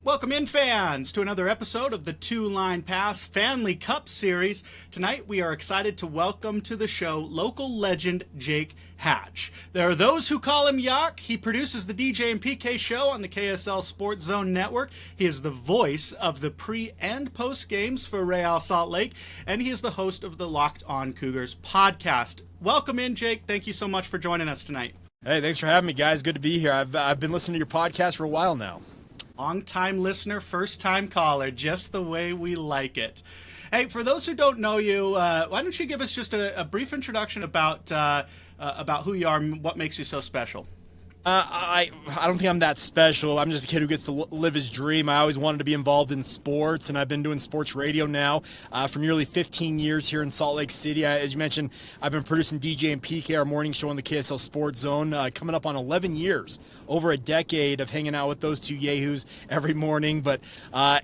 Welcome in, fans, to another episode of the Two-Line Pass Fanley Cup Series. Tonight, we are excited to welcome to the show local legend Jake Hatch. There are those who call him Yawk. He produces the DJ and PK show on the KSL Sports Zone Network. He is the voice of the pre- and post games for Real Salt Lake, and he is the host of the Locked On Cougars podcast. Welcome in, Jake. Thank you so much for joining us tonight. Hey, thanks for having me, guys. Good to be here. I've been listening to your podcast for a while now. Long-time listener, first-time caller, just the way we like it. Hey, for those who don't know you, why don't you give us just a brief introduction about who you are and what makes you so special? I don't think I'm that special. I'm just a kid who gets to live his dream. I always wanted to be involved in sports, and I've been doing sports radio now for nearly 15 years here in Salt Lake City. As you mentioned, I've been producing DJ and PK, our morning show on the KSL Sports Zone, coming up on 11 years, over a decade of hanging out with those two yahoos every morning. But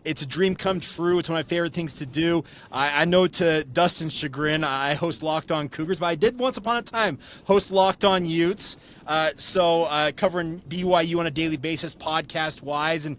it's a dream come true. It's one of my favorite things to do. I know to Dustin's chagrin, I host Locked On Cougars, but I did once upon a time host Locked On Utes. Covering BYU on a daily basis, podcast-wise, and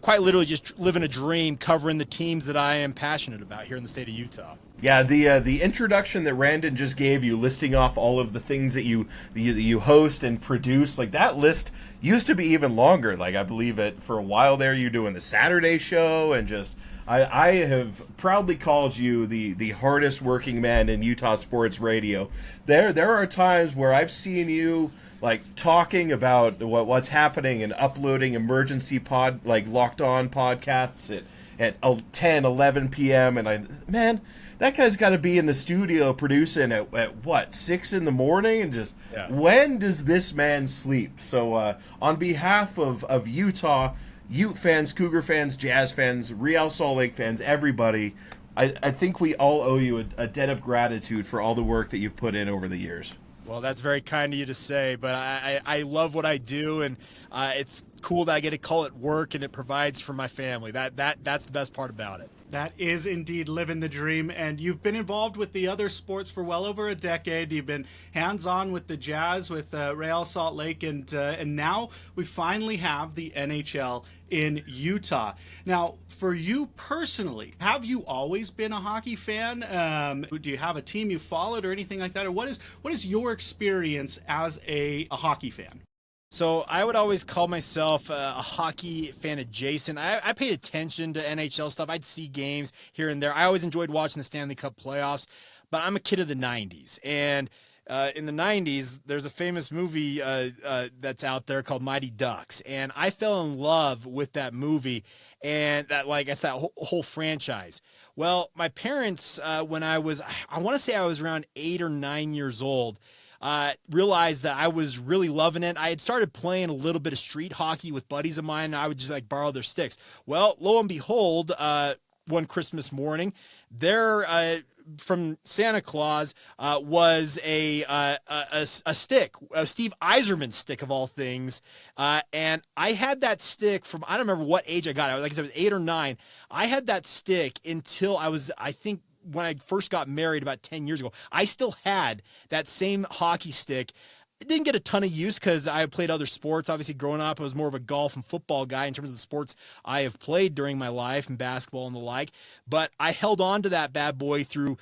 quite literally just living a dream covering the teams that I am passionate about here in the state of Utah. Yeah, the introduction that Randon just gave you, listing off all of the things that you host and produce, like that list used to be even longer. Like I believe it for a while there, you're doing the Saturday show, and just I have proudly called you the hardest working man in Utah sports radio. There are times where I've seen you like talking about what's happening and uploading emergency Locked On podcasts at 10, 11 p.m. And that guy's got to be in the studio producing at what, 6 in the morning? And just, When does this man sleep? So on behalf of Utah, Ute fans, Cougar fans, Jazz fans, Real Salt Lake fans, everybody, I think we all owe you a debt of gratitude for all the work that you've put in over the years. Well, that's very kind of you to say, but I love what I do, and it's cool that I get to call it work, and it provides for my family. That's the best part about it. That is indeed living the dream, and you've been involved with the other sports for well over a decade. You've been hands-on with the Jazz, with Real Salt Lake, and now we finally have the NHL in Utah. Now, for you personally, have you always been a hockey fan? Do you have a team you followed or anything like that? Or what is your experience as a hockey fan? So I would always call myself a hockey fan adjacent. I paid attention to NHL stuff. I'd see games here and there. I always enjoyed watching the Stanley Cup playoffs, but I'm a kid of the 90s. And in the 90s, there's a famous movie that's out there called Mighty Ducks. And I fell in love with that movie and that whole franchise. Well, my parents, when I want to say I was around 8 or 9 years old, realized that I was really loving it. I had started playing a little bit of street hockey with buddies of mine, and I would just borrow their sticks. Well, lo and behold, one Christmas morning, from Santa Claus was a stick, a Steve Yzerman stick of all things, and I had that stick from, I don't remember what age I got it. Like I said, I was 8 or 9. I had that stick until I think when I first got married about 10 years ago. I still had that same hockey stick. It didn't get a ton of use because I played other sports. Obviously, growing up, I was more of a golf and football guy in terms of the sports I have played during my life and basketball and the like. But I held on to that bad boy through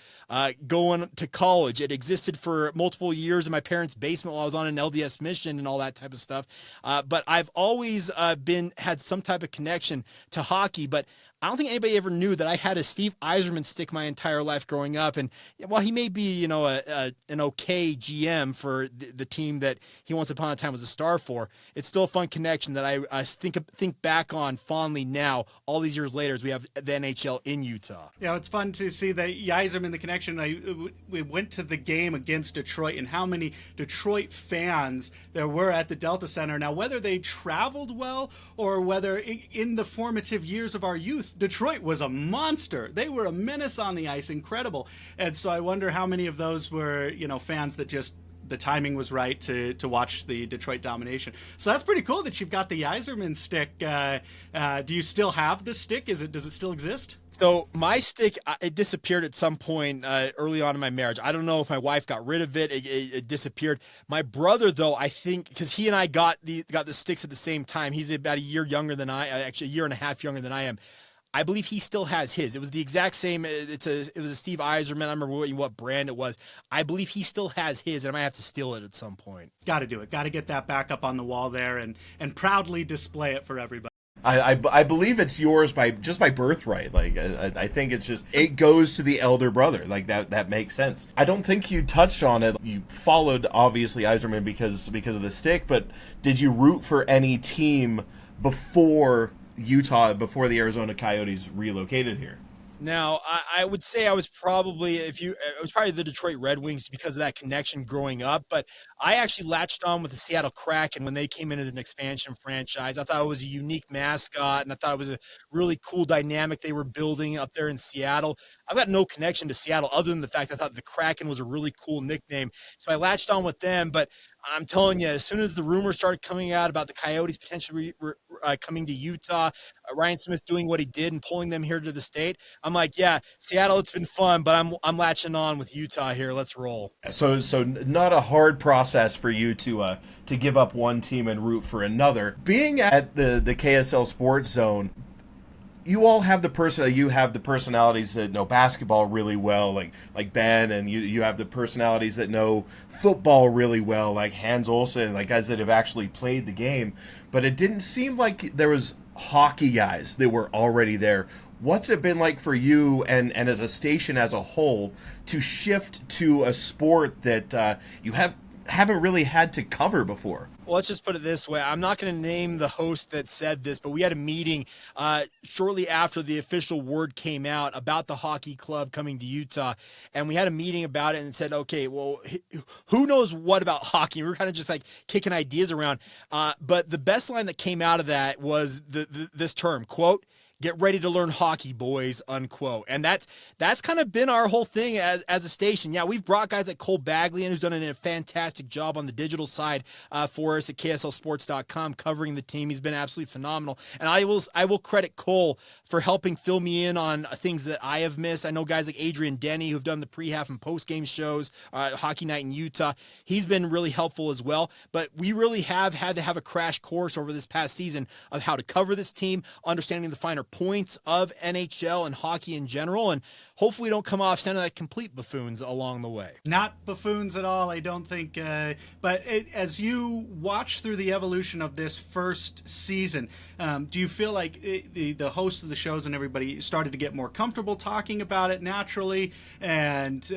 going to college. It existed for multiple years in my parents' basement while I was on an LDS mission and all that type of stuff. But I've always had some type of connection to hockey. But I don't think anybody ever knew that I had a Steve Yzerman stick my entire life growing up. And while he may be, an okay GM for the team that he once upon a time was a star for, it's still a fun connection that I think back on fondly now, all these years later, as we have the NHL in Utah. Yeah, it's fun to see the Yzerman, the connection. We went to the game against Detroit, and how many Detroit fans there were at the Delta Center. Now, whether they traveled well or whether in the formative years of our youth, Detroit was a monster. They were a menace on the ice, incredible. And so I wonder how many of those were, fans that just the timing was right to watch the Detroit domination. So that's pretty cool that you've got the Yzerman stick. Do you still have the stick? Does it still exist? So my stick, it disappeared at some point early on in my marriage. I don't know if my wife got rid of it. It disappeared. My brother, though, I think, because he and I got the sticks at the same time. He's about a year younger than actually a year and a half younger than I am. I believe he still has his. It was the exact same. It was a Steve Yzerman. I remember what brand it was. I believe he still has his, and I might have to steal it at some point. Got to do it. Got to get that back up on the wall there and proudly display it for everybody. I believe it's yours by birthright. Like I think it's just it goes to the elder brother. Like that makes sense. I don't think you touched on it. You followed obviously Yzerman because of the stick, but did you root for any team before Utah, before the Arizona Coyotes relocated here? Now, I would say I was probably the Detroit Red Wings because of that connection growing up, but I actually latched on with the Seattle Kraken when they came in as an expansion franchise. I thought it was a unique mascot, and I thought it was a really cool dynamic they were building up there in Seattle. I've got no connection to Seattle other than the fact I thought the Kraken was a really cool nickname, so I latched on with them. But I'm telling you, as soon as the rumors started coming out about the Coyotes potentially coming to Utah, Ryan Smith doing what he did and pulling them here to the state, I'm like, yeah, Seattle, it's been fun, but I'm latching on with Utah here. Let's roll. So not a hard process for you to give up one team and root for another. Being at the KSL Sports Zone, you all have the personalities that know basketball really well, like Ben, and you have the personalities that know football really well, like Hans Olsen, like guys that have actually played the game. But it didn't seem like there was hockey guys that were already there. What's it been like for you and as a station as a whole to shift to a sport that you haven't really had to cover before? Well, let's just put it this way. I'm not going to name the host that said this, but we had a meeting shortly after the official word came out about the hockey club coming to Utah, and we had a meeting about it and said, okay, well, who knows what about hockey? We were kind of just like kicking ideas around, but the best line that came out of that was this term, quote, "Get ready to learn hockey, boys," unquote. And that's kind of been our whole thing as a station. Yeah, we've brought guys like Cole Bagley in, who's done a fantastic job on the digital side for us at KSLSports.com covering the team. He's been absolutely phenomenal. And I will credit Cole for helping fill me in on things that I have missed. I know guys like Adrian Denny who've done the pre-half and post-game shows, Hockey Night in Utah. He's been really helpful as well. But we really have had to have a crash course over this past season of how to cover this team, understanding the finer points of NHL and hockey in general, and hopefully we don't come off sounding like complete buffoons along the way. Not buffoons at all, I don't think. But as you watch through the evolution of this first season, do you feel like the hosts of the shows and everybody started to get more comfortable talking about it naturally? And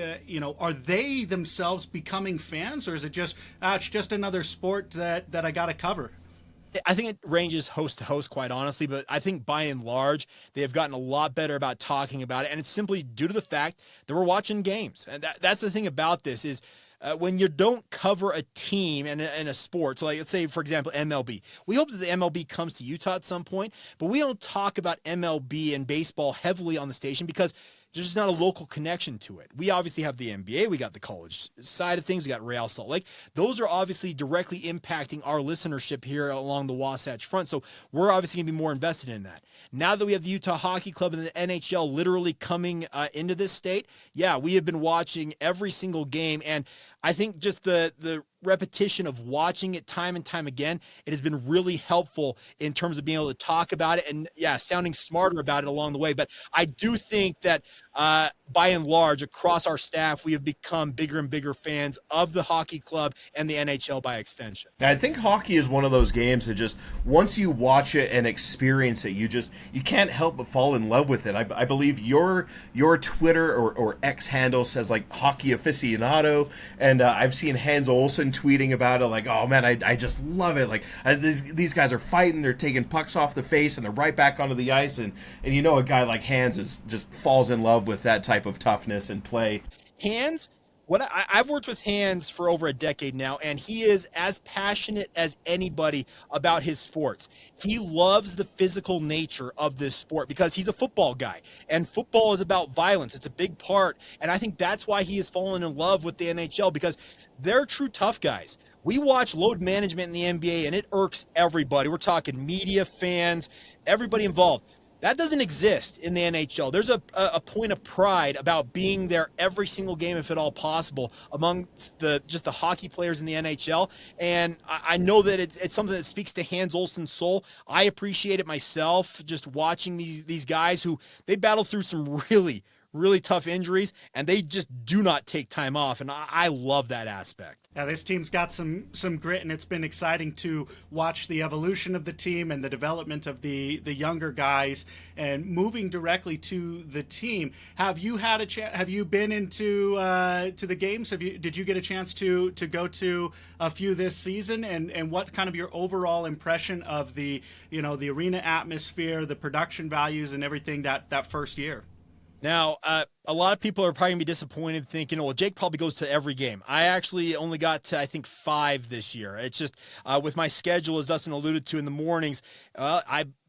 are they themselves becoming fans, or is it just it's just another sport that I got to cover? I think it ranges host to host, quite honestly, but I think by and large, they have gotten a lot better about talking about it, and it's simply due to the fact that we're watching games. And that's the thing about this is when you don't cover a team and a sport, so like let's say, for example, MLB. We hope that the MLB comes to Utah at some point, but we don't talk about MLB and baseball heavily on the station because there's just not a local connection to it. We obviously have the NBA. We got the college side of things. We got Real Salt Lake. Those are obviously directly impacting our listenership here along the Wasatch Front. So we're obviously going to be more invested in that. Now that we have the Utah Hockey Club and the NHL literally coming into this state, yeah, we have been watching every single game. And I think just the repetition of watching it time and time again, it has been really helpful in terms of being able to talk about it and, yeah, sounding smarter about it along the way. But I do think that by and large, across our staff, we have become bigger and bigger fans of the hockey club and the NHL by extension. I think hockey is one of those games that just, once you watch it and experience it, you can't help but fall in love with it. I believe your Twitter or X handle says like hockey aficionado, and I've seen Hans Olsen tweeting about it like, oh man, I just love it. Like these guys are fighting, they're taking pucks off the face and they're right back onto the ice, and a guy like Hans just falls in love with that type of toughness and play. Hans I've worked with Hans for over a decade now, and he is as passionate as anybody about his sports. He loves the physical nature of this sport because he's a football guy, and football is about violence. It's a big part, and I think that's why he has fallen in love with the NHL, because they're true tough guys. We watch load management in the NBA, and it irks everybody. We're talking media, fans, everybody involved. That doesn't exist in the NHL. There's a point of pride about being there every single game, if at all possible, among the hockey players in the NHL. And I know that it's something that speaks to Hans Olsen's soul. I appreciate it myself, just watching these guys who they battle through some really, really tough injuries, and they just do not take time off. And I love that aspect. Yeah, this team's got some grit, and it's been exciting to watch the evolution of the team and the development of the younger guys. And moving directly to the team, have you had a chance? Have you been into to the games? Did you get a chance to go to a few this season? And what kind of your overall impression of the arena atmosphere, the production values, and everything that first year? Now, a lot of people are probably going to be disappointed thinking, well, Jake probably goes to every game. I actually only got to, I think, 5 this year. It's just with my schedule, as Dustin alluded to, in the mornings,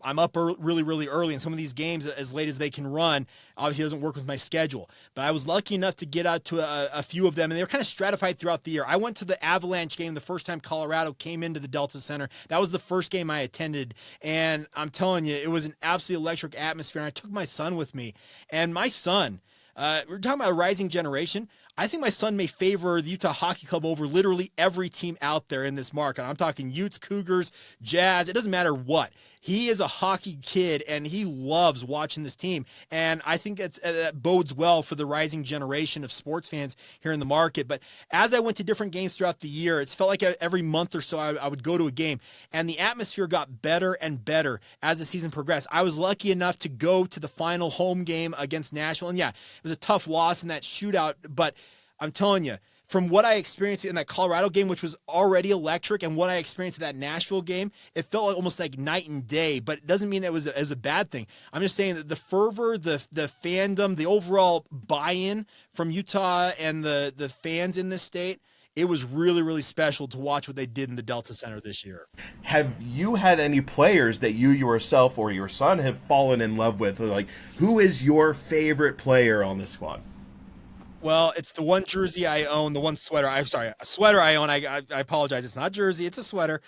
I'm up really, really early, and some of these games as late as they can run obviously doesn't work with my schedule. But I was lucky enough to get out to a few of them, and they were kind of stratified throughout the year. I went to the Avalanche game the first time Colorado came into the Delta Center. That was the first game I attended, and I'm telling you, it was an absolutely electric atmosphere, and I took my son with me. And my son, we're talking about a rising generation. I think my son may favor the Utah Hockey Club over literally every team out there in this market. I'm talking Utes, Cougars, Jazz. It doesn't matter what. He is a hockey kid, and he loves watching this team. And I think that bodes well for the rising generation of sports fans here in the market. But as I went to different games throughout the year, it's felt like every month or so I would go to a game. And the atmosphere got better and better as the season progressed. I was lucky enough to go to the final home game against Nashville. And yeah, it was a tough loss in that shootout, but I'm telling you, from what I experienced in that Colorado game, which was already electric, and what I experienced in that Nashville game, it felt almost like night and day, but it doesn't mean it was a bad thing. I'm just saying that the fervor, the fandom, the overall buy-in from Utah and the fans in this state, it was really, really special to watch what they did in the Delta Center this year. Have you had any players that you yourself or your son have fallen in love with? Like, who is your favorite player on the squad? Well, it's the one jersey I own, the one sweater. I'm sorry, a sweater I own. I apologize. It's not jersey. It's a sweater.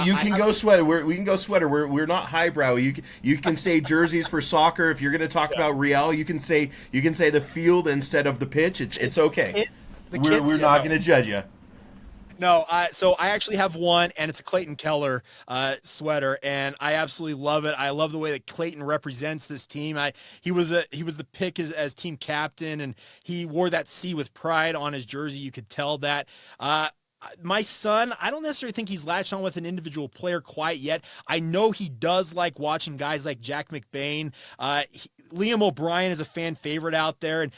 You can go sweater. We can go sweater. We're not highbrow. You can say jerseys for soccer. If you're going to talk about Real, you can say the field instead of the pitch. It's okay. We're not going to judge you. No, so I actually have one, and it's a Clayton Keller sweater, and I absolutely love it. I love the way that Clayton represents this team. He was the pick as team captain, and he wore that C with pride on his jersey. You could tell that. My son, I don't necessarily think he's latched on with an individual player quite yet. I know he does like watching guys like Jack McBain. Liam O'Brien is a fan favorite out there. And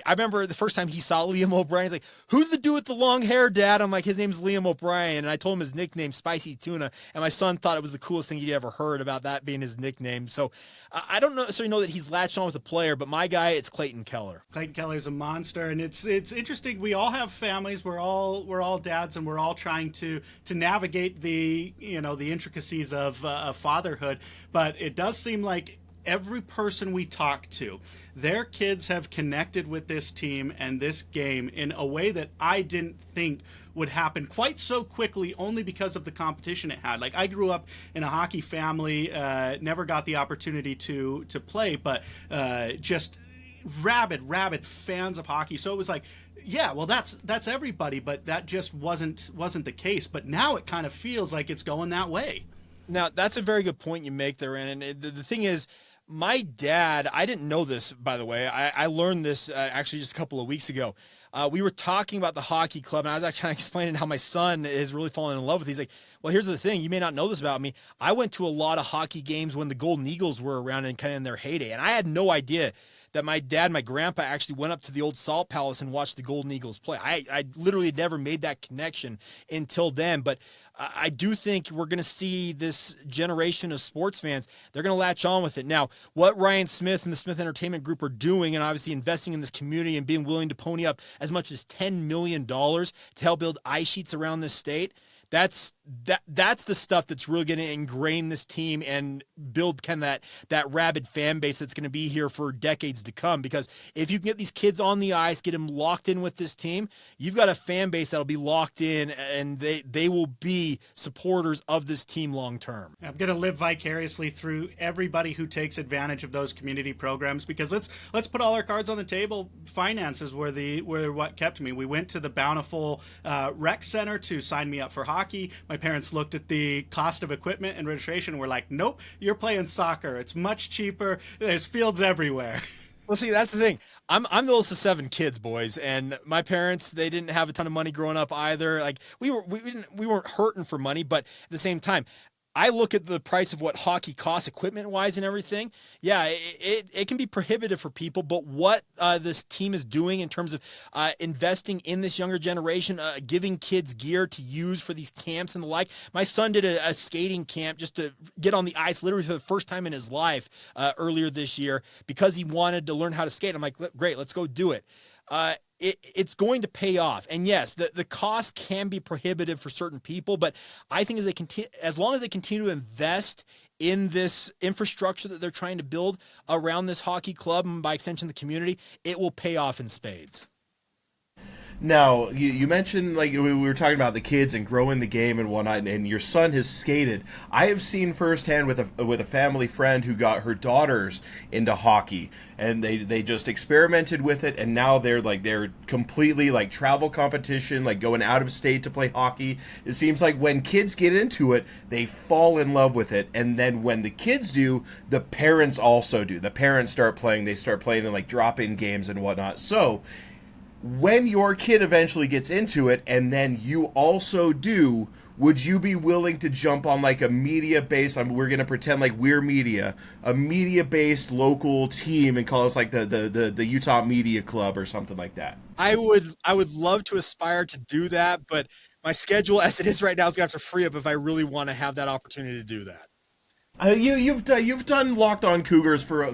I remember the first time he saw Liam O'Brien, he's like, "Who's the dude with the long hair, Dad?" I'm like, "His name's Liam O'Brien." And I told him his nickname, Spicy Tuna. And my son thought it was the coolest thing he'd ever heard about that being his nickname. So I don't necessarily know that he's latched on with a player, but my guy, it's Clayton Keller. Clayton Keller's a monster. And it's interesting. We all have families. We're all dads, and we're all trying to navigate the intricacies of fatherhood. But it does seem like every person we talk to, their kids have connected with this team and this game in a way that I didn't think would happen quite so quickly, only because of the competition it had. Like, I grew up in a hockey family, never got the opportunity to play, but just rabid fans of hockey. So it was like, yeah, well, that's everybody, but that just wasn't the case. But now it kind of feels like it's going that way. Now, that's a very good point you make there, and the thing is, my dad, I didn't know this, by the way. I learned this actually just a couple of weeks ago. We were talking about the hockey club, and I was actually explaining how my son is really falling in love with it. He's like, "Well, here's the thing. You may not know this about me. I went to a lot of hockey games when the Golden Eagles were around and kind of in their heyday, and I had no idea that my dad and my grandpa actually went up to the old Salt Palace and watched the Golden Eagles play. I literally had never made that connection until then. But I do think we're going to see this generation of sports fans, they're going to latch on with it. Now, what Ryan Smith and the Smith Entertainment Group are doing, and obviously investing in this community and being willing to pony up as much as $10 million to help build ice sheets around this state. That's the stuff that's really going to ingrain this team and build kind of that rabid fan base that's going to be here for decades to come. Because if you can get these kids on the ice, get them locked in with this team, you've got a fan base that'll be locked in, and they will be supporters of this team long term. I'm going to live vicariously through everybody who takes advantage of those community programs, because let's put all our cards on the table. Finances were what kept me. We went to the Bountiful Rec Center to sign me up for hockey. My parents looked at the cost of equipment and registration and were like, nope, you're playing soccer. It's much cheaper. There's fields everywhere. Well, see, that's the thing. I'm the oldest of 7 kids, boys, and my parents, they didn't have a ton of money growing up either. Like we weren't hurting for money, but at the same time, I look at the price of what hockey costs equipment-wise and everything. Yeah, it can be prohibitive for people, but what this team is doing in terms of investing in this younger generation, giving kids gear to use for these camps and the like. My son did a skating camp just to get on the ice literally for the first time in his life earlier this year because he wanted to learn how to skate. I'm like, great, let's go do it. It's going to pay off. And yes, the cost can be prohibitive for certain people, but I think as long as they continue to invest in this infrastructure that they're trying to build around this hockey club and by extension the community, it will pay off in spades. Now, you mentioned, like, we were talking about the kids and growing the game and whatnot, and your son has skated. I have seen firsthand with a family friend who got her daughters into hockey, and they just experimented with it, and now they're completely, like, travel competition, like, going out of state to play hockey. It seems like when kids get into it, they fall in love with it, and then when the kids do, the parents also do. The parents start playing. They start playing in, like, drop-in games and whatnot. So when your kid eventually gets into it and then you also do, would you be willing to jump on like a media-based, we're going to pretend like we're media, a media-based local team and call us like the Utah Media Club or something like that? I would love to aspire to do that, but my schedule as it is right now is going to have to free up if I really want to have that opportunity to do that. You've done Locked On Cougars for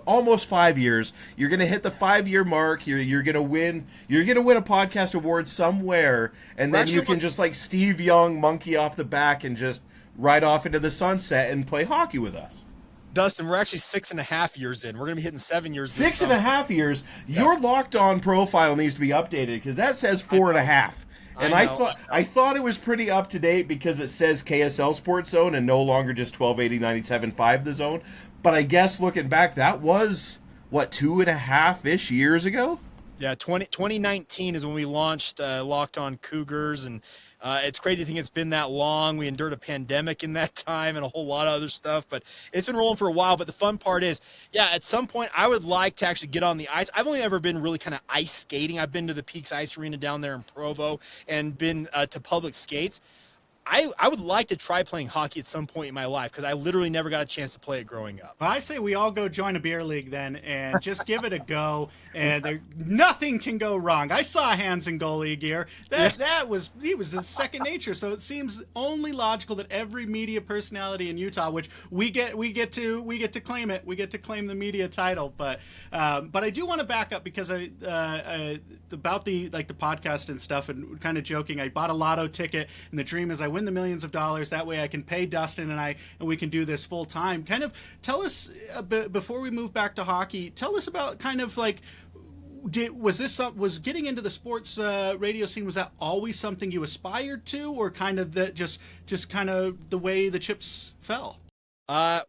almost 5 years. You're gonna hit the 5-year mark. You're gonna win. You're gonna win a podcast award somewhere, and then you can just like Steve Young monkey off the back and just ride off into the sunset and play hockey with us. Dustin, we're actually 6.5 years in. We're gonna be hitting 7 years. This 6.5 years. Yeah. Your Locked On profile needs to be updated because that says 4.5. And I thought it was pretty up to date because it says KSL Sports Zone and no longer just 1280 97.5 The Zone. But I guess looking back, that was what, 2.5-ish years ago? Yeah, 2019 is when we launched Locked On Cougars, and it's crazy to think it's been that long. We endured a pandemic in that time and a whole lot of other stuff, but it's been rolling for a while. But the fun part is, yeah, at some point I would like to actually get on the ice. I've only ever been really kind of ice skating. I've been to the Peaks Ice Arena down there in Provo and been to public skates. I would like to try playing hockey at some point in my life because I literally never got a chance to play it growing up. Well, I say we all go join a beer league then and just give it a go, and nothing can go wrong. I saw Hans in goalie gear. He was his second nature. So it seems only logical that every media personality in Utah, which we get to claim it. We get to claim the media title. But I do want to back up because about the podcast and stuff, and kind of joking. I bought a lotto ticket, and the dream is I win the millions of dollars. That way I can pay Dustin and we can do this full time. Kind of tell us before we move back to hockey, tell us about kind of like, was getting into the sports radio scene, was that always something you aspired to, or kind of that just kind of the way the chips fell?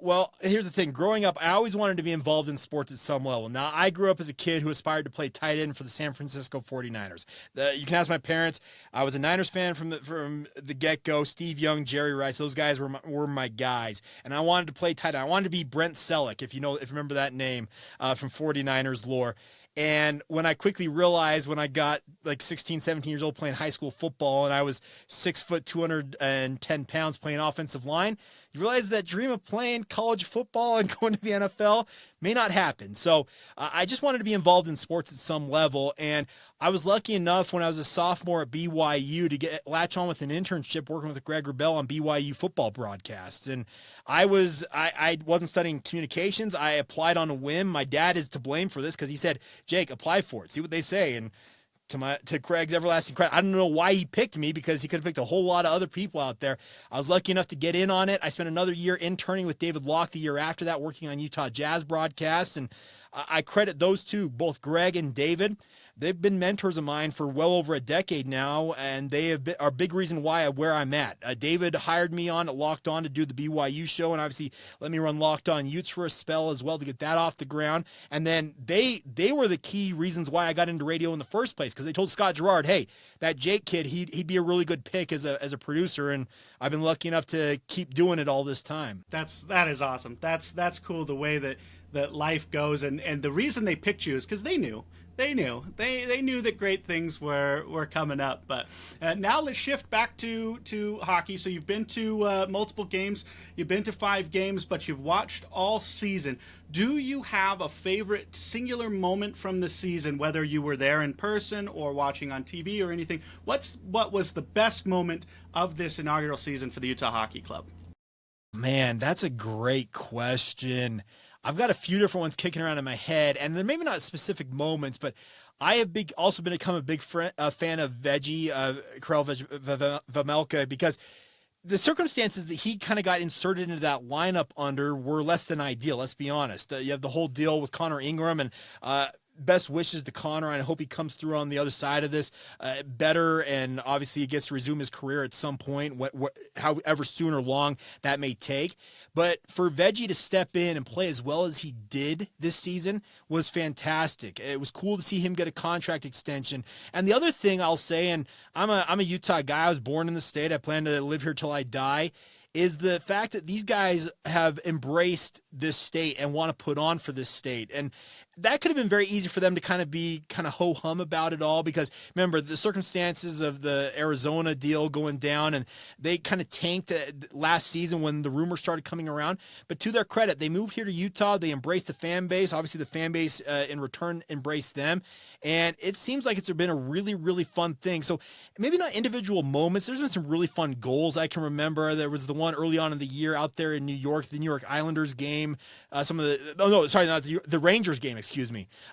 Well, here's the thing. Growing up, I always wanted to be involved in sports at some level. Now, I grew up as a kid who aspired to play tight end for the San Francisco 49ers. You can ask my parents. I was a Niners fan from the get-go. Steve Young, Jerry Rice, those guys were my guys. And I wanted to play tight end. I wanted to be Brent Selleck, if you remember that name from 49ers lore. And when I quickly realized when I got like 16, 17 years old playing high school football and I was 6 foot, 210 pounds playing offensive line, you realize that dream of playing college football and going to the NFL may not happen. So I just wanted to be involved in sports at some level. And I was lucky enough when I was a sophomore at BYU to latch on with an internship working with Greg Wrubell on BYU football broadcasts. And I wasn't studying communications. I applied on a whim. My dad is to blame for this because he said, Jake, apply for it. See what they say. And to Craig's everlasting credit. I don't know why he picked me, because he could have picked a whole lot of other people out there. I was lucky enough to get in on it. I spent another year interning with David Yawk the year after that, working on Utah Jazz broadcasts, and I credit those two, both Greg and David. They've been mentors of mine for well over a decade now, and they are a big reason where I'm at. David hired me on at Locked On to do the BYU show, and obviously let me run Locked On Utes for a spell as well to get that off the ground. And then they were the key reasons why I got into radio in the first place, because they told Scott Gerard, hey, that Jake kid, he'd be a really good pick as a producer, and I've been lucky enough to keep doing it all this time. That is awesome. That's cool, the way that life goes, and the reason they picked you is because they knew they knew that great things were coming up. But now let's shift back to hockey. So you've been to multiple games, you've been to 5 games, but you've watched all season. Do you have a favorite singular moment from the season, whether you were there in person or watching on TV or anything? What was the best moment of this inaugural season for the Utah Hockey Club? Man, that's a great question. I've got a few different ones kicking around in my head, and they're maybe not specific moments, but I have also become a big fan of Veggie, Karel Vejmelka, because the circumstances that he kind of got inserted into that lineup under were less than ideal, let's be honest. You have the whole deal with Connor Ingram, and best wishes to Connor, and I hope he comes through on the other side of this better, and obviously he gets to resume his career at some point, however soon or long that may take. But for Veggie to step in and play as well as he did this season was fantastic. It was cool to see him get a contract extension. And the other thing I'll say, and I'm a Utah guy, I was born in the state, I plan to live here till I die, is the fact that these guys have embraced this state and want to put on for this state. And that could have been very easy for them to kind of ho-hum about it all, because remember the circumstances of the Arizona deal going down, and they kind of tanked last season when the rumors started coming around. But to their credit, they moved here to Utah. They embraced the fan base. Obviously the fan base in return embraced them. And it seems like it's been a really, really fun thing. So maybe not individual moments. There's been some really fun goals I can remember. There was the one early on in the year out there in New York, the New York Islanders game, the Rangers game,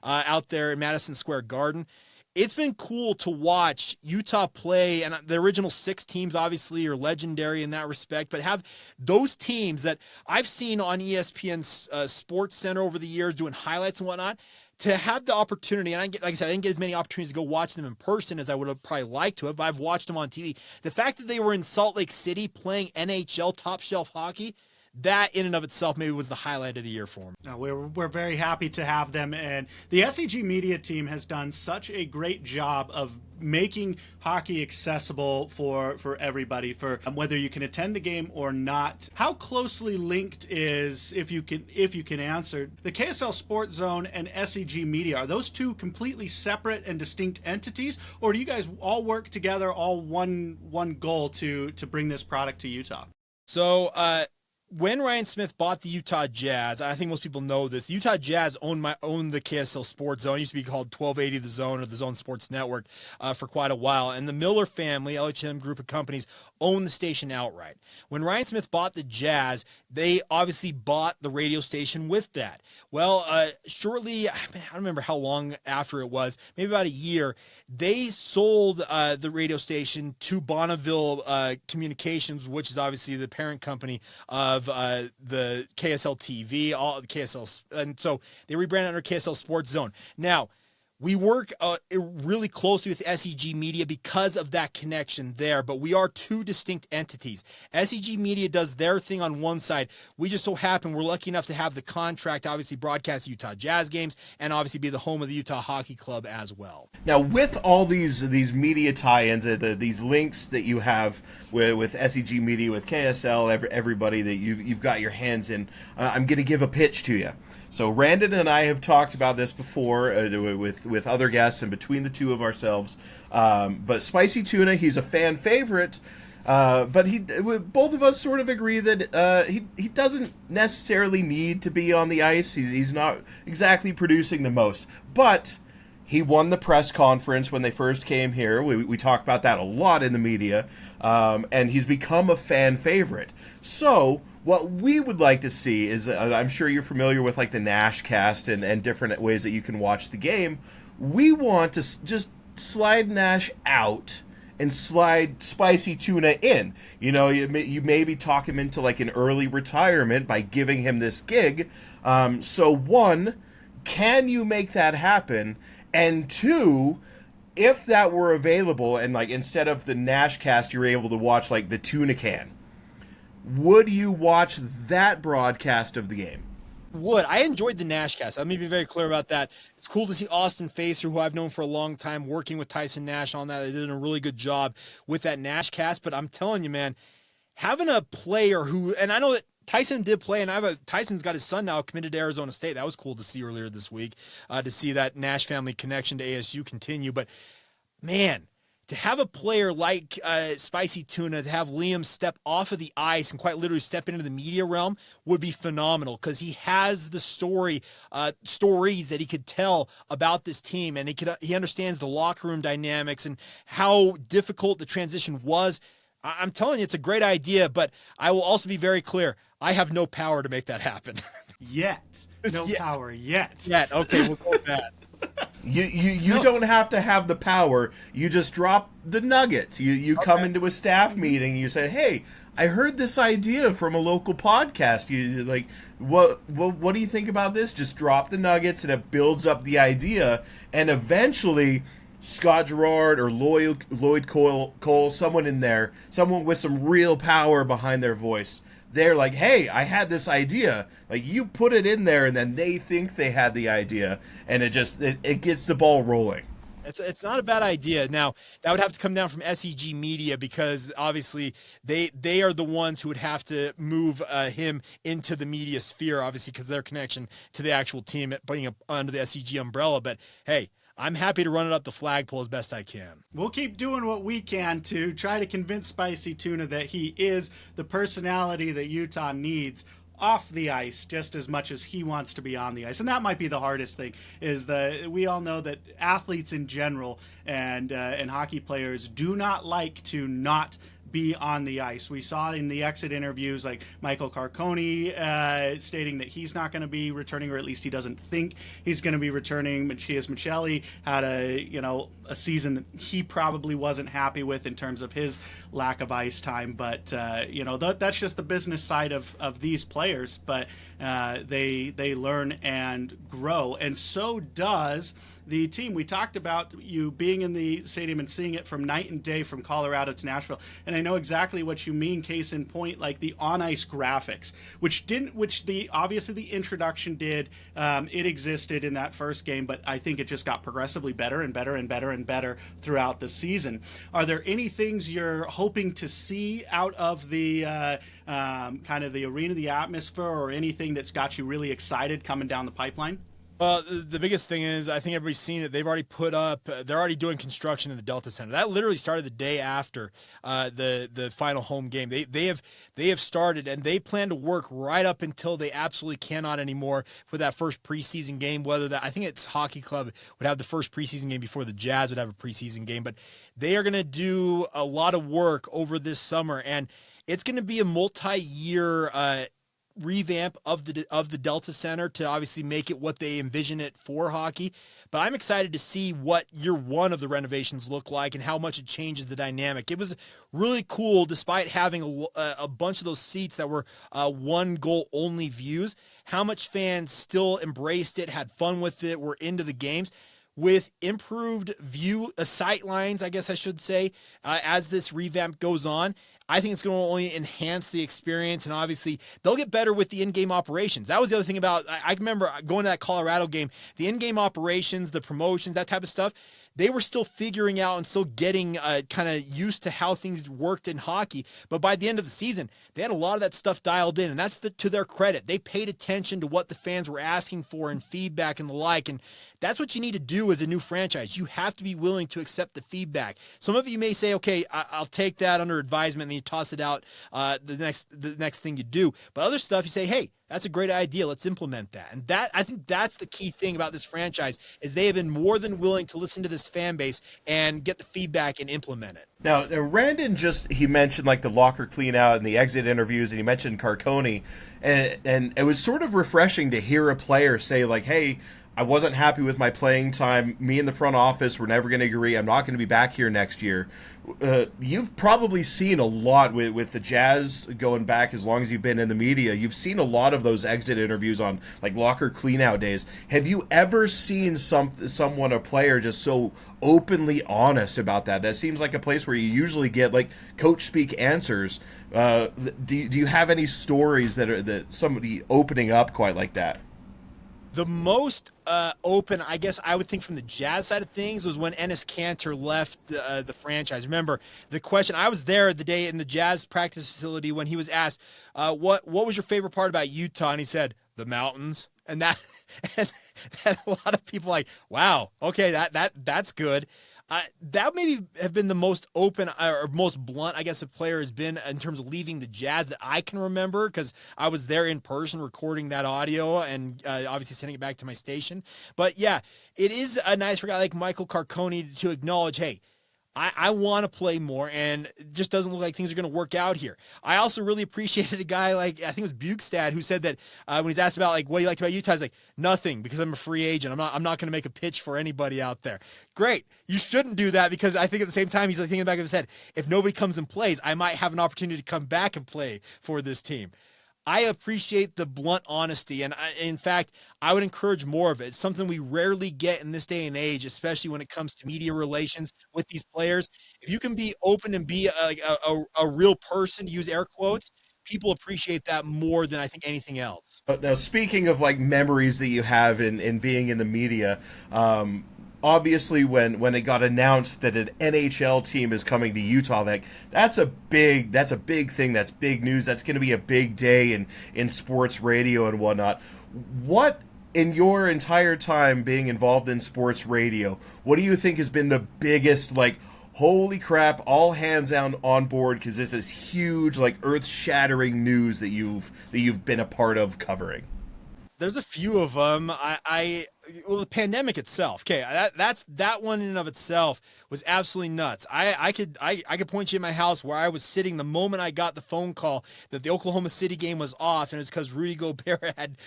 out there in Madison Square Garden. It's been cool to watch Utah play, and the original 6 teams obviously are legendary in that respect, but have those teams that I've seen on ESPN's Sports Center over the years doing highlights and whatnot, to have the opportunity, and like I said, I didn't get as many opportunities to go watch them in person as I would have probably liked to have, but I've watched them on TV. The fact that they were in Salt Lake City playing NHL top shelf hockey, that in and of itself maybe was the highlight of the year for them. We're very happy to have them, and the SEG media team has done such a great job of making hockey accessible for everybody, for whether you can attend the game or not. How closely linked is, if you can answer, the KSL Sports Zone and SEG Media? Are those two completely separate and distinct entities, or do you guys all work together, all one goal to bring this product to Utah? So when Ryan Smith bought the Utah Jazz, I think most people know this, the Utah Jazz owned the KSL Sports Zone. It used to be called 1280 The Zone, or the Zone Sports Network, for quite a while. And the Miller family, LHM group of companies, owned the station outright. When Ryan Smith bought the Jazz, they obviously bought the radio station with that. Well, shortly, I don't remember how long after it was, maybe about a year, they sold the radio station to Bonneville Communications, which is obviously the parent company of the KSL TV, all the KSL, and so they rebranded under KSL Sports Zone. Now, we work really closely with SEG Media because of that connection there, but we are two distinct entities. SEG Media does their thing on one side. We just so happen we're lucky enough to have the contract, obviously broadcast Utah Jazz games, and obviously be the home of the Utah Hockey Club as well. Now, with all these media tie-ins, these links that you have with SEG Media, with KSL, everybody that you've got your hands in, I'm going to give a pitch to you. So Randon and I have talked about this before with other guests and between the two of ourselves. But Spicy Tuna, he's a fan favorite, but both of us sort of agree that he doesn't necessarily need to be on the ice. He's not exactly producing the most, but he won the press conference when they first came here. We talk about that a lot in the media, and he's become a fan favorite. So what we would like to see is, I'm sure you're familiar with like the Nash cast and different ways that you can watch the game. We want to just slide Nash out and slide Spicy Tuna in. You know, you maybe talk him into like an early retirement by giving him this gig. So one, can you make that happen? And two, if that were available and like instead of the Nash cast, you're able to watch like the Tuna Can, would you watch that broadcast of the game? Would. I enjoyed the Nash cast. Let me be very clear about that. It's cool to see Austin Facer, who I've known for a long time, working with Tyson Nash on that. They did a really good job with that Nash cast. But I'm telling you, man, having a player who, and I know that Tyson did play, and Tyson's got his son now committed to Arizona State. That was cool to see earlier this week, to see that Nash family connection to ASU continue. But man, to have a player like Spicy Tuna, to have Liam step off of the ice and quite literally step into the media realm would be phenomenal, because he has the stories that he could tell about this team, and he understands the locker room dynamics and how difficult the transition was. I'm telling you, it's a great idea, but I will also be very clear. I have no power to make that happen. Yet. No power yet. Yet. Okay, we'll go with that. You don't have to have the power. You just drop the nuggets. You come into a staff meeting. You say, "Hey, I heard this idea from a local podcast. You like what do you think about this?" Just drop the nuggets, and it builds up the idea. And eventually, Scott Gerard or Lloyd Cole, someone in there, someone with some real power behind their voice, they're like, "Hey, I had this idea." Like, you put it in there, and then they think they had the idea, and it gets the ball rolling. It's not a bad idea. Now, that would have to come down from SEG Media, because obviously they are the ones who would have to move him into the media sphere, obviously, because of their connection to the actual team, putting up under the SEG umbrella. But hey, I'm happy to run it up the flagpole as best I can. We'll keep doing what we can to try to convince Spicy Tuna that he is the personality that Utah needs off the ice just as much as he wants to be on the ice. And that might be the hardest thing, is that we all know that athletes in general and hockey players do not like to not be on the ice. We saw in the exit interviews, like Michael Carcone stating that he's not going to be returning, or at least he doesn't think he's going to be returning. Machias Michelli had a season that he probably wasn't happy with in terms of his lack of ice time. But that's just the business side of these players. But they learn and grow, and so does the team. We talked about you being in the stadium and seeing it from night and day from Colorado to Nashville, and I know exactly what you mean. Case in point, like the on-ice graphics, which obviously the introduction did. It existed in that first game, but I think it just got progressively better and better and better and better throughout the season. Are there any things you're hoping to see out of the kind of the arena, the atmosphere, or anything that's got you really excited coming down the pipeline? Well, the biggest thing is, I think everybody's seen it. They've already put up. They're already doing construction in the Delta Center. That literally started the day after the final home game. They have started, and they plan to work right up until they absolutely cannot anymore for that first preseason game. I think it's Hockey Club would have the first preseason game before the Jazz would have a preseason game. But they are going to do a lot of work over this summer, and it's going to be a multi-year revamp of the Delta Center to obviously make it what they envision it for hockey. But I'm excited to see what year one of the renovations look like and how much it changes the dynamic. It was really cool, despite having a bunch of those seats that were one goal only views, how much fans still embraced it, had fun with it, were into the games. With improved sight lines, I guess I should say, as this revamp goes on, I think it's going to only enhance the experience, and obviously they'll get better with the in-game operations. That was the other thing about, I remember going to that Colorado game, the in-game operations, the promotions, that type of stuff, they were still figuring out and still getting kind of used to how things worked in hockey. But by the end of the season, they had a lot of that stuff dialed in, and that's to their credit. They paid attention to what the fans were asking for and feedback and the like, and that's what you need to do as a new franchise. You have to be willing to accept the feedback. Some of you may say, okay, I'll take that under advisement, and then you toss it out the next thing you do. But other stuff, you say, hey, that's a great idea. Let's implement that. And I think that's the key thing about this franchise, is they have been more than willing to listen to this fan base and get the feedback and implement it. Now, Randon he mentioned like the locker clean out and the exit interviews, and he mentioned Carcone, and it was sort of refreshing to hear a player say like, hey, I wasn't happy with my playing time. Me and the front office were never going to agree. I'm not going to be back here next year. You've probably seen a lot with the Jazz going back as long as you've been in the media. You've seen a lot of those exit interviews on like locker cleanout days. Have you ever seen someone, a player, just so openly honest about that? That seems like a place where you usually get like coach speak answers. Do you have any stories that somebody opening up quite like that? The most open, I guess I would think from the Jazz side of things, was when Enes Kanter left the franchise. Remember, the question, I was there the day in the Jazz practice facility when he was asked, what was your favorite part about Utah? And he said, the mountains. And that, and a lot of people like, wow, okay, that's good. That maybe have been the most open or most blunt, I guess, a player has been in terms of leaving the Jazz that I can remember, because I was there in person recording that audio and obviously sending it back to my station. But yeah, it is nice for a guy like Michael Carcone to acknowledge, hey, I want to play more, and it just doesn't look like things are going to work out here. I also really appreciated a guy like, I think it was Bukestad, who said that when he's asked about like what he liked about Utah, he's like, nothing, because I'm a free agent. I'm not going to make a pitch for anybody out there. Great. You shouldn't do that, because I think at the same time he's like thinking in the back of his head, if nobody comes and plays, I might have an opportunity to come back and play for this team. I appreciate the blunt honesty, and in fact, I would encourage more of it. It's something we rarely get in this day and age, especially when it comes to media relations with these players. If you can be open and be a real person, use air quotes, people appreciate that more than I think anything else. Now, speaking of like memories that you have in being in the media, obviously when it got announced that an NHL team is coming to Utah, that's a big thing. That's big news. That's going to be a big day in sports radio and whatnot. What, in your entire time being involved in sports radio, what do you think has been the biggest, like, holy crap, all hands on board, because this is huge, like, earth-shattering news that you've been a part of covering? There's a few of them. Well, the pandemic itself. Okay, that one in and of itself was absolutely nuts. I could point you in my house where I was sitting the moment I got the phone call that the Oklahoma City game was off, and it was because Rudy Gobert had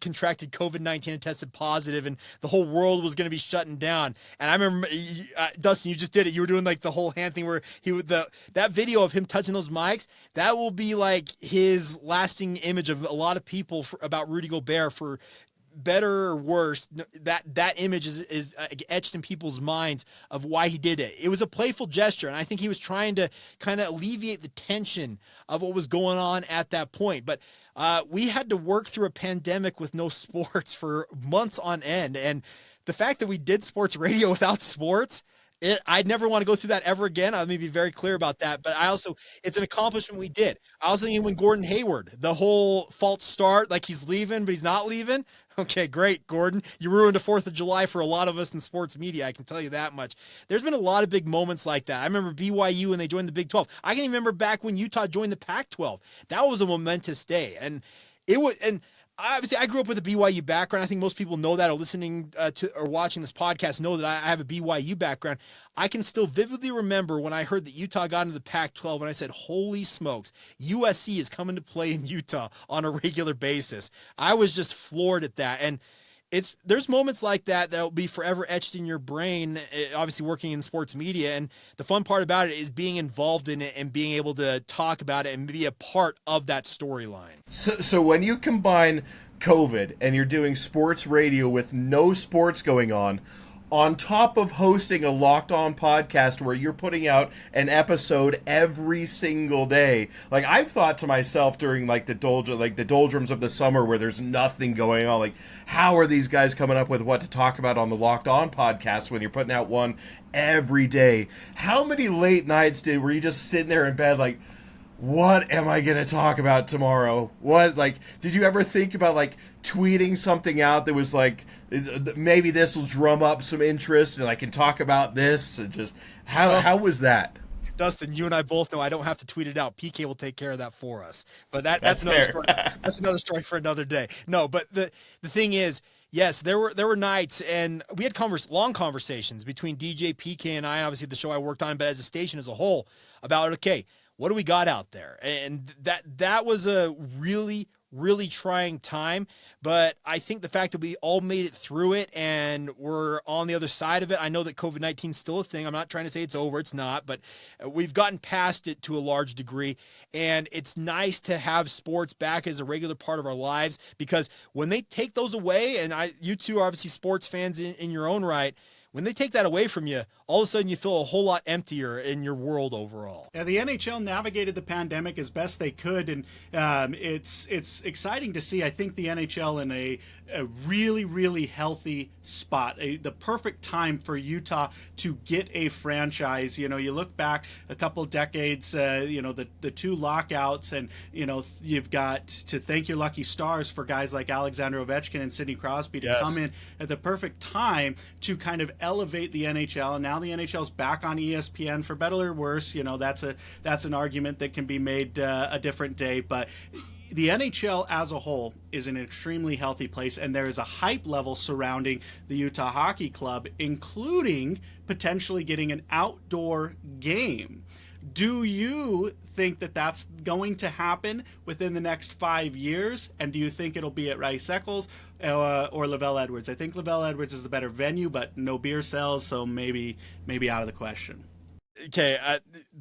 contracted COVID-19 and tested positive, and the whole world was going to be shutting down. And I remember, Dustin, you just did it. You were doing like the whole hand thing where that video of him touching those mics. That will be like his lasting image of a lot of people about Rudy Gobert, for better or worse. That image is etched in people's minds of why he did it. It was a playful gesture, and I think he was trying to kind of alleviate the tension of what was going on at that point. But we had to work through a pandemic with no sports for months on end, and the fact that we did sports radio without sports, I'd never want to go through that ever again. Let me be very clear about that. But it's an accomplishment we did. I was thinking when Gordon Hayward, the whole false start, like he's leaving, but he's not leaving. Okay, great, Gordon. You ruined the 4th of July for a lot of us in sports media. I can tell you that much. There's been a lot of big moments like that. I remember BYU when they joined the Big 12. I can even remember back when Utah joined the Pac-12. That was a momentous day. And obviously, I grew up with a BYU background. I think most people know that, or listening to or watching this podcast know that I have a BYU background. I can still vividly remember when I heard that Utah got into the Pac-12, and I said, holy smokes, USC is coming to play in Utah on a regular basis. I was just floored at that. And there's moments like that will be forever etched in your brain, obviously working in sports media. And the fun part about it is being involved in it and being able to talk about it and be a part of that storyline. So when you combine COVID and you're doing sports radio with no sports going on top of hosting a Locked On podcast where you're putting out an episode every single day, like I've thought to myself during like the doldrums of the summer where there's nothing going on, like how are these guys coming up with what to talk about on the Locked On podcast when you're putting out one every day? How many late nights were you just sitting there in bed like, what am I going to talk about tomorrow? Did you ever think about like tweeting something out that was like, maybe this will drum up some interest and I can talk about this? And just how was that? Dustin, you and I both know I don't have to tweet it out. PK will take care of that for us. But that's another story. That's another story for another day. No, but the thing is, yes, there were nights, and we had long conversations between DJ, PK, and I, obviously the show I worked on, but as a station as a whole, about, okay, what do we got out there? And that was a really, really trying time. But I think the fact that we all made it through it and we're on the other side of it, I know that COVID-19 is still a thing. I'm not trying to say it's over. It's not, but we've gotten past it to a large degree. And it's nice to have sports back as a regular part of our lives, because when they take those away, and you two are obviously sports fans in your own right, when they take that away from you, all of a sudden you feel a whole lot emptier in your world overall. Yeah, the NHL navigated the pandemic as best they could, and it's exciting to see. I think the NHL in a really, really healthy spot, the perfect time for Utah to get a franchise. You look back a couple decades, the two lockouts, and you've got to thank your lucky stars for guys like Alexander Ovechkin and Sidney Crosby to come in at the perfect time to kind of elevate the NHL. And now the NHL's back on ESPN, for better or worse. That's an argument that can be made a different day, but the NHL as a whole is an extremely healthy place, and there is a hype level surrounding the Utah Hockey Club, including potentially getting an outdoor game. Do you think that that's going to happen within the next 5 years? And do you think it'll be at Rice Eccles or Lavelle Edwards? I think Lavelle Edwards is the better venue, but no beer sales, so maybe out of the question. Okay,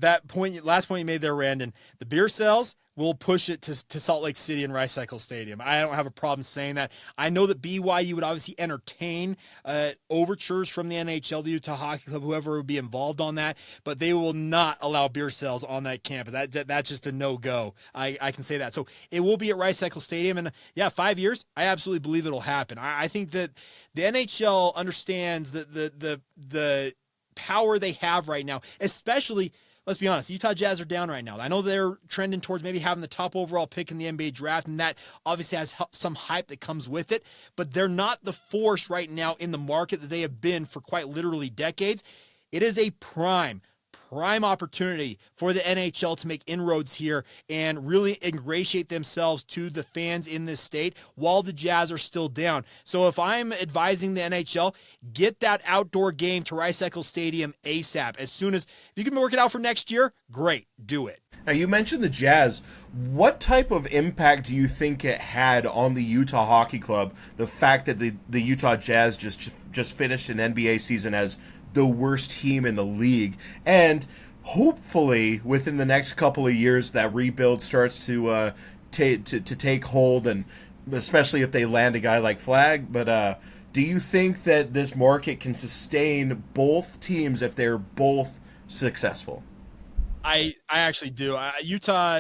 last point you made there, Randon, the beer sales, we'll push it to Salt Lake City and Rice Eccles Stadium. I don't have a problem saying that. I know that BYU would obviously entertain overtures from the NHL, the Utah Hockey Club, whoever would be involved on that, but they will not allow beer sales on that campus. That's just a no-go. I can say that. So it will be at Rice Eccles Stadium, and 5 years, I absolutely believe it'll happen. I think that the NHL understands the power they have right now, especially, let's be honest, the Utah Jazz are down right now. I know they're trending towards maybe having the top overall pick in the NBA draft, and that obviously has some hype that comes with it, but they're not the force right now in the market that they have been for quite literally decades. It is a prime opportunity for the NHL to make inroads here and really ingratiate themselves to the fans in this state while the Jazz are still down. So if I'm advising the NHL, get that outdoor game to Rice Eccles Stadium ASAP. As soon as you can work it out for next year, great, do it. Now, you mentioned the Jazz. What type of impact do you think it had on the Utah Hockey Club, the fact that the Utah Jazz just finished an NBA season as the worst team in the league, and hopefully within the next couple of years that rebuild starts to take hold, and especially if they land a guy like Flagg. But do you think that this market can sustain both teams if they're both successful? I actually do. Utah,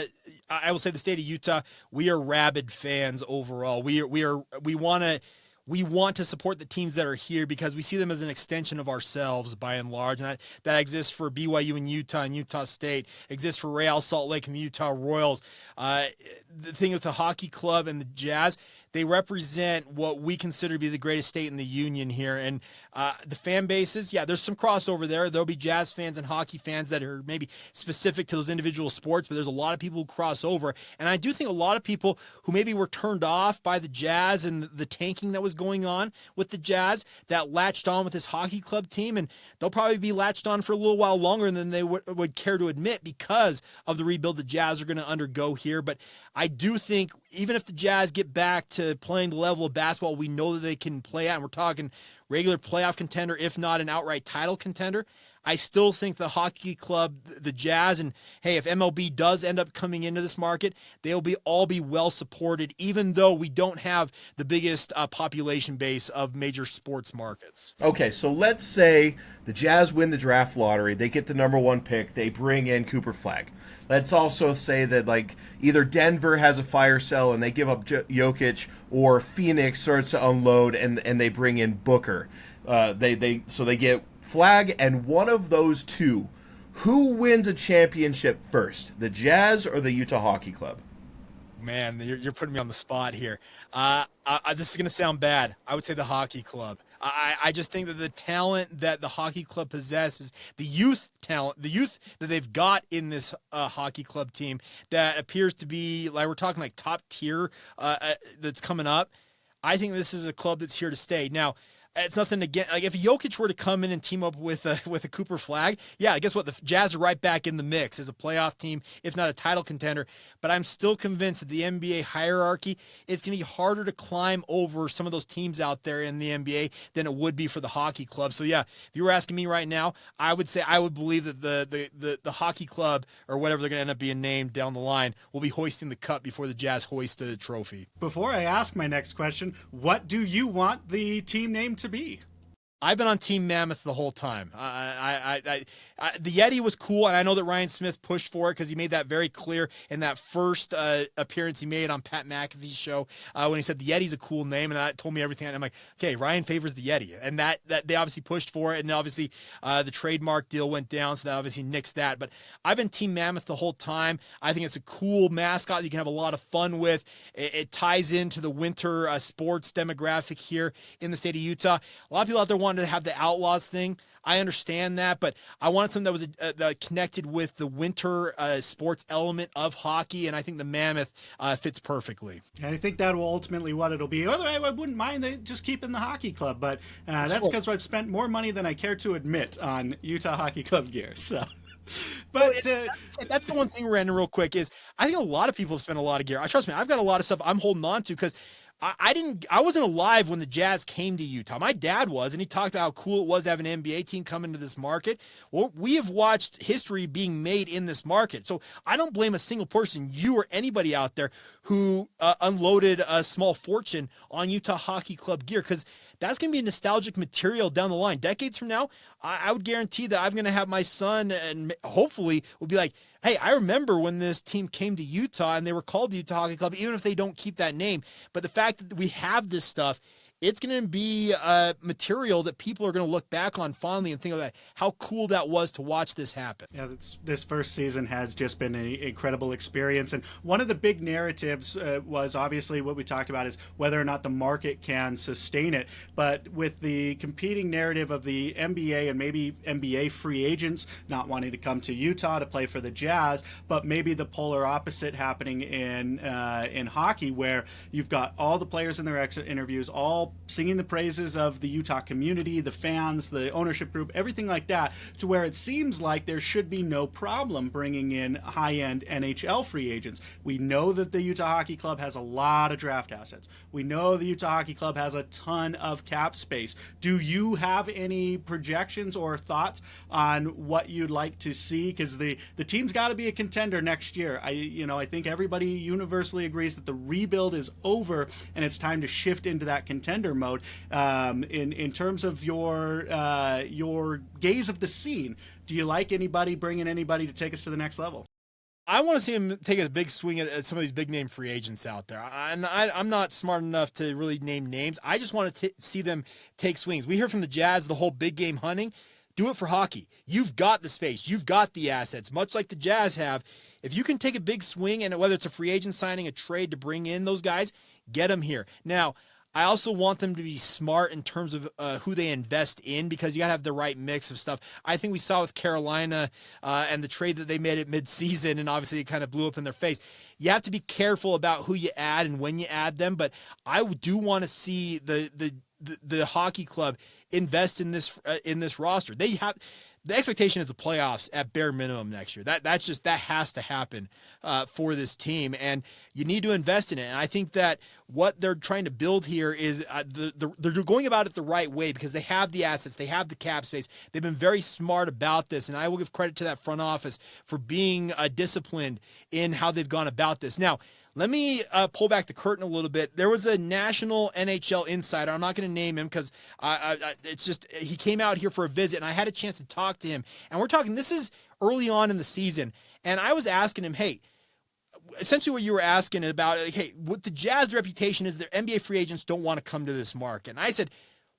I will say the state of Utah, we are rabid fans overall. We want to support the teams that are here because we see them as an extension of ourselves by and large. And that exists for BYU and Utah State, exists for Real Salt Lake and the Utah Royals. The thing with the hockey club and the Jazz, they represent what we consider to be the greatest state in the union here. And the fan bases, there's some crossover there. There'll be Jazz fans and hockey fans that are maybe specific to those individual sports, but there's a lot of people who cross over. And I do think a lot of people who maybe were turned off by the Jazz and the tanking that was going on with the Jazz that latched on with this hockey club team, and they'll probably be latched on for a little while longer than they would care to admit because of the rebuild the Jazz are going to undergo here. But I do think even if the Jazz get back to playing the level of basketball we know that they can play at, and we're talking regular playoff contender, if not an outright title contender, I still think the hockey club, the Jazz, and hey, if MLB does end up coming into this market, they'll all be well supported, even though we don't have the biggest population base of major sports markets. Okay, so let's say the Jazz win the draft lottery, they get the number one pick, they bring in Cooper Flagg. Let's also say that either Denver has a fire sale and they give up Jokic, or Phoenix starts to unload and they bring in Booker. They get Flagg, and one of those two, who wins a championship first, the Jazz or the Utah Hockey Club? Man, you're putting me on the spot here. This is going to sound bad. I would say the hockey club. I just think that the talent that the hockey club possesses, the youth talent, the youth that they've got in this hockey club team that appears to be, we're talking top tier that's coming up. I think this is a club that's here to stay. Now, it's nothing against, like if Jokic were to come in and team up with a Cooper Flag, yeah, guess what? The Jazz are right back in the mix as a playoff team, if not a title contender. But I'm still convinced that the NBA hierarchy, it's going to be harder to climb over some of those teams out there in the NBA than it would be for the hockey club. So yeah, if you were asking me right now, I would say I would believe that the hockey club, or whatever they're going to end up being named down the line, will be hoisting the cup before the Jazz hoist the trophy. Before I ask my next question, what do you want the team name to be? I've been on Team Mammoth the whole time. The Yeti was cool, and I know that Ryan Smith pushed for it because he made that very clear in that first appearance he made on Pat McAfee's show when he said the Yeti's a cool name, and that told me everything. And I'm like, okay, Ryan favors the Yeti, and that they obviously pushed for it, and obviously the trademark deal went down, so that obviously nixed that. But I've been Team Mammoth the whole time. I think it's a cool mascot you can have a lot of fun with. It ties into the winter sports demographic here in the state of Utah. A lot of people out there wanted to have the Outlaws thing. I understand that, but I wanted something that was that connected with the winter sports element of hockey, and I think the Mammoth fits perfectly. And I think that will ultimately what it'll be. Otherwise, I wouldn't mind just keeping the hockey club, but that's because I've spent more money than I care to admit on Utah Hockey Club gear. So, but that's the one thing, Brandon, real quick, is I think a lot of people have spent a lot of gear. Trust me, I've got a lot of stuff I'm holding on to because I wasn't alive when the Jazz came to Utah. My dad was, and he talked about how cool it was to have an NBA team come into this market. Well, we have watched history being made in this market. So I don't blame a single person, you or anybody out there, who unloaded a small fortune on Utah Hockey Club gear, because that's going to be nostalgic material down the line. Decades from now, I would guarantee that I'm going to have my son, and hopefully will be like, hey, I remember when this team came to Utah and they were called the Utah Hockey Club, even if they don't keep that name. But the fact that we have this stuff, it's going to be material that people are going to look back on fondly and think of that, how cool that was to watch this happen. Yeah, this first season has just been an incredible experience. And one of the big narratives was obviously what we talked about is whether or not the market can sustain it. But with the competing narrative of the NBA and maybe NBA free agents not wanting to come to Utah to play for the Jazz, but maybe the polar opposite happening in hockey, where you've got all the players in their exit interviews, all singing the praises of the Utah community, the fans, the ownership group, everything like that, to where it seems like there should be no problem bringing in high-end NHL free agents. We know that the Utah Hockey Club has a lot of draft assets. We know the Utah Hockey Club has a ton of cap space. Do you have any projections or thoughts on what you'd like to see? Because the team's got to be a contender next year. I think everybody universally agrees that the rebuild is over and it's time to shift into that contender mode. In terms of your gaze of the scene, do you like bringing anybody to take us to the next level? I want to see him take a big swing at some of these big name free agents out there. I'm not smart enough to really name names. I just want to see them take swings. We hear from the Jazz the whole big game hunting. Do it for hockey. You've got the space. You've got the assets, much like the Jazz have. If you can take a big swing, and whether it's a free agent signing, a trade to bring in those guys, get them here. Now, I also want them to be smart in terms of who they invest in, because you got to have the right mix of stuff. I think we saw with Carolina and the trade that they made at midseason, and obviously it kind of blew up in their face. You have to be careful about who you add and when you add them, but I do want to see the hockey club invest in this roster. The expectation is the playoffs at bare minimum next year. That has to happen for this team, and you need to invest in it. And I think that what they're trying to build here is they're going about it the right way, because they have the assets, they have the cap space. They've been very smart about this, and I will give credit to that front office for being disciplined in how they've gone about this. Now, let me pull back the curtain a little bit. There was a national NHL insider. I'm not going to name him because it's just he came out here for a visit, and I had a chance to talk to him. And we're talking, this is early on in the season, and I was asking him, hey, essentially what you were asking about, like, hey, what the Jazz reputation is, the NBA free agents don't want to come to this market. And I said,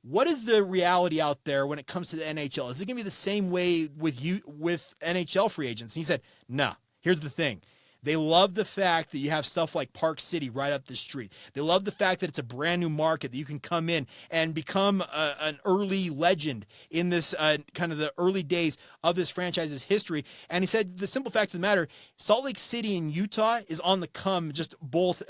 what is the reality out there when it comes to the NHL? Is it going to be the same way with NHL free agents? And he said, no. Here's the thing. They love the fact that you have stuff like Park City right up the street. They love the fact that it's a brand new market that you can come in and become an early legend in this kind of the early days of this franchise's history. And he said the simple fact of the matter, Salt Lake City and Utah is on the come, just both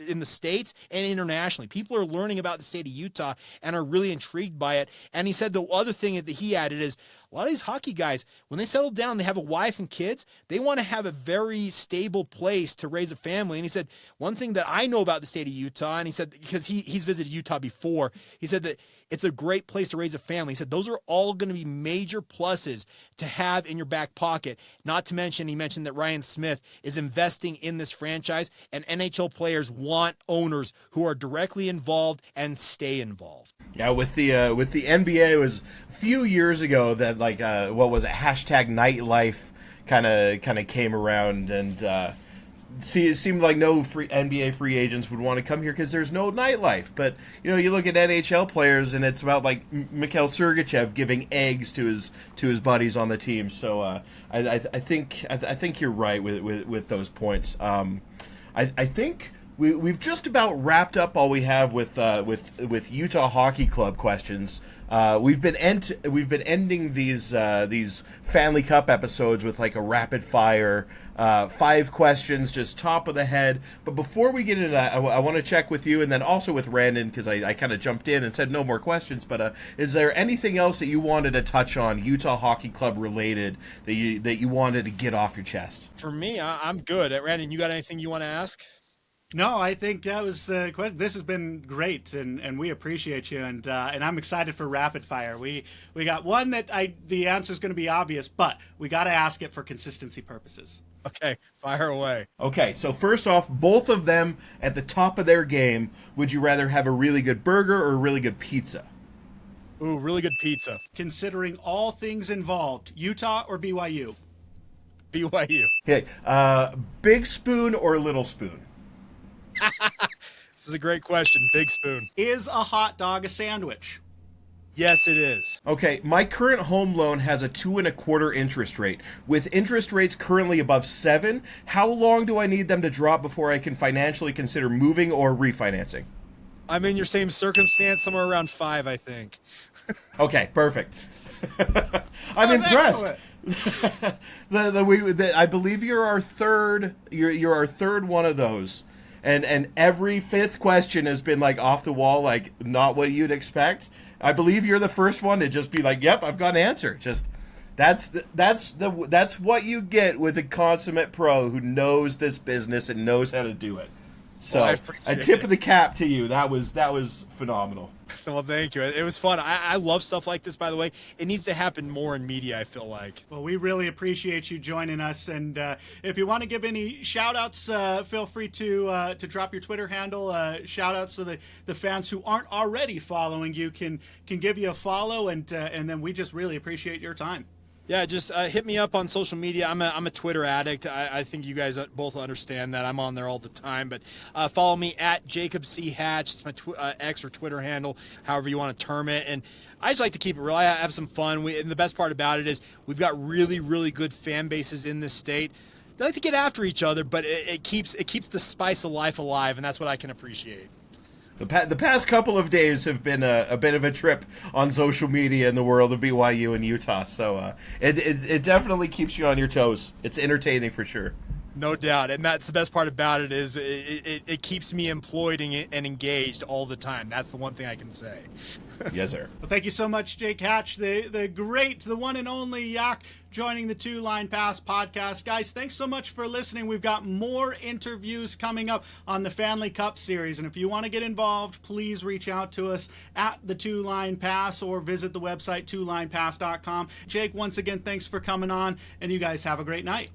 in the States and internationally. People are learning about the state of Utah and are really intrigued by it. And he said the other thing that he added is a lot of these hockey guys, when they settle down, they have a wife and kids, they want to have a very stable place to raise a family. And he said, one thing that I know about the state of Utah, and he said, because he's visited Utah before, he said that it's a great place to raise a family. He said, those are all going to be major pluses to have in your back pocket. Not to mention, he mentioned that Ryan Smith is investing in this franchise, and NHL players want owners who are directly involved and stay involved. Yeah, with the NBA, it was a few years ago that what was it, #nightlife kind of came around, and it seemed like no NBA free agents would want to come here because there's no nightlife. But you look at NHL players, and it's about like Mikhail Sergachev giving eggs to his buddies on the team. So I think you're right with those points. I think. We've just about wrapped up all we have with Utah Hockey Club questions. We've been ending these Fanley Cup episodes with like a rapid fire 5 questions, just top of the head. But before we get into that, I want to check with you, and then also with Randon, because I kind of jumped in and said no more questions. But is there anything else that you wanted to touch on Utah Hockey Club related that you wanted to get off your chest? For me, I'm good. Randon, you got anything you want to ask? No, I think that was the question. This has been great, and we appreciate you, and I'm excited for rapid fire. We got one that the answer is going to be obvious, but we got to ask it for consistency purposes. Okay, fire away. Okay, so first off, both of them at the top of their game. Would you rather have a really good burger or a really good pizza? Ooh, really good pizza. Considering all things involved, Utah or BYU? BYU. Okay, big spoon or little spoon? This is a great question. Big spoon. Is a hot dog a sandwich? Yes, it is. Okay, my current home loan has a 2.25% interest rate. With interest rates currently above 7, how long do I need them to drop before I can financially consider moving or refinancing? I'm in your same circumstance, somewhere around 5, I think. Okay, perfect. I'm impressed. I believe you're our third. You're our third one of those. And every 5th question has been like off the wall, like not what you'd expect. I believe you're the first one to just be like, "Yep, I've got an answer." Just that's what you get with a consummate pro who knows this business and knows how to do it. So a tip of the cap to you. That was phenomenal. Well, thank you. It was fun. I love stuff like this, by the way. It needs to happen more in media, I feel like. Well, we really appreciate you joining us. And if you want to give any shout-outs, feel free to drop your Twitter handle. Shout-outs so the fans who aren't already following you can give you a follow. And then we just really appreciate your time. Yeah, just hit me up on social media. I'm a Twitter addict. I think you guys both understand that. I'm on there all the time. But follow me at Jacob C. Hatch. It's my X or Twitter handle, however you want to term it. And I just like to keep it real. I have some fun. And the best part about it is we've got really, really good fan bases in this state. They like to get after each other, but it keeps the spice of life alive, and that's what I can appreciate. The past couple of days have been a bit of a trip on social media in the world of BYU and Utah, so it definitely keeps you on your toes. It's entertaining for sure. No doubt, and that's the best part about it is it keeps me employed and engaged all the time. That's the one thing I can say. Yes, sir. Well, thank you so much, Jake Hatch, the one and only Yawk, joining the Two Line Pass podcast. Guys, thanks so much for listening. We've got more interviews coming up on the Fanley Cup Series, and if you want to get involved, please reach out to us at the Two Line Pass or visit the website twolinepass.com. Jake, once again, thanks for coming on, and you guys have a great night.